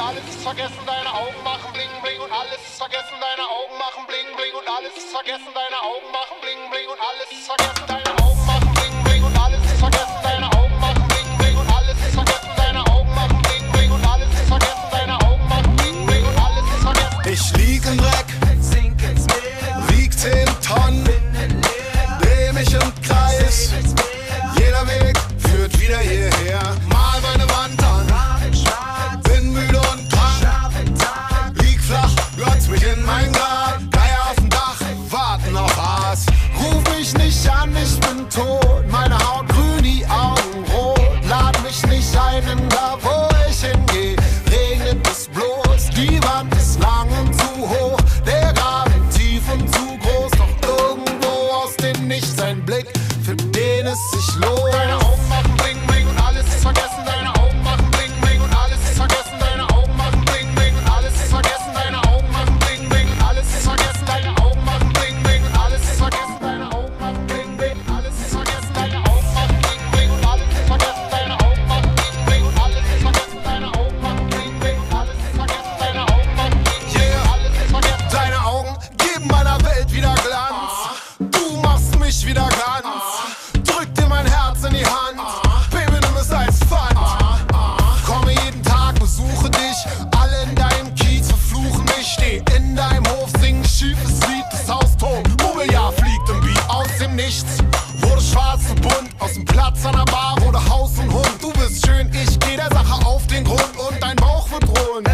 alles ist vergessen, deine Augen machen bling bling und alles ist vergessen, deine Augen machen bling bling und alles ist vergessen, deine Augen machen bling bling und alles ist vergessen, deine Augen machen bling bling und alles ist vergessen, deine Augen machen bling bling und alles ist vergessen, deine Augen machen bling bling und alles ist vergessen, deine Augen machen bling bling und alles ist vergessen. Ich lieg im Dreck, wieg 10 Tonnen, dreh mich im Kreis, jeder Weg führt wieder hierher. Mal meine Wand an, bin müde und krank, lieg flach, glotz mich in mein Grab. Geier auf dem Dach, warten auf Aas. Ruf mich nicht an, ich bin tot, meine Haut grün, die Augen rot. Lad mich nicht ein, denn da wo ich hingeh, regnet es bloß. Die Wand ist lang und zu hoch, der Graben tief und zu groß. Doch irgendwo aus dem Nichts ein Blick, für den es sich lohnt. Deine Augen machen bling bling und alles ist vergessen, deine Augen machen bling bling und alles ist vergessen, deine Augen machen bling bling und alles ist vergessen, deine Augen machen bling bling und alles ist vergessen, deine Augen machen bling bling und alles ist vergessen, deine Augen machen bling bling, alles ist vergessen, deine Augen machen bling bling und alles ist vergessen, deine Augen machen bling bling und alles ist vergessen, deine Augen machen bling bling und alles ist vergessen, deine Augen machen bling bling und alles ist vergessen. Deine Augen geben meiner Welt wieder Glanz, du machst mich wieder ganz, drück dir mein Herz in die Hand, Baby, nimm es als Pfand. Komme jeden Tag, besuche dich, alle in deinem Kiez verfluchen mich. Steh in deinem Hof, sing ein schiefes Lied, das Haus tot, Mobiliar fliegt im Beat aus dem Nichts. Wurde schwarz und bunt, aus dem Platz an der Bar wurde Haus und Hund. Du bist schön, ich geh der Sache auf den Grund und dein Bauch wird rund.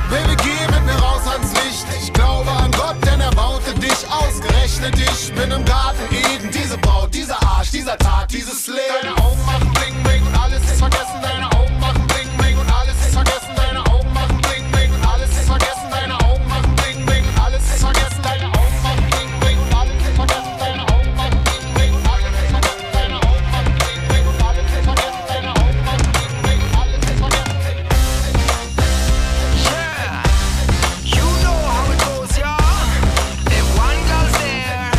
Baby, geh mit mir raus ans Licht, ich glaube an Gott, denn er baute dich, ausgerechnet dich. Bin im Garten Eden, diese Braut, dieser Arsch, dieser Tag, dieses Leben. Deine Augen machen bling bling und alles ist vergessen, deine Augen machen bling bling und alles ist vergessen, deine Augen machen bling bling und alles ist vergessen, deine Augen machen bling bling und alles ist vergessen, deine Augen machen bling bling und alles ist vergessen, deine Augen machen bling bling und alles ist vergessen, deine Augen machen bling bling und alles ist vergessen, deine Augen machen bling bling und alles ist vergessen. Yeah, you know how it goes, y'all. If one girl's there,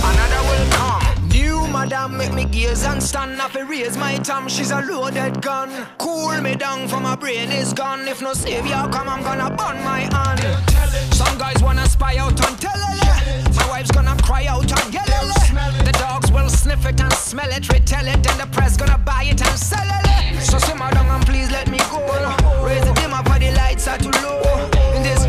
another will come. New madam make me gaze and stand up and raise my tongue. She's a loaded gun. Cool me down for my brain is gone. If no savior come, I'm gonna burn my hand. Some guys wanna spy out on telele. My wife's gonna cry out on yelele. The dogs will sniff it and smell it, retell it, and the press gonna buy it and sell it. So simmer down and please let me go. Raise the dim up, the lights are too low. In this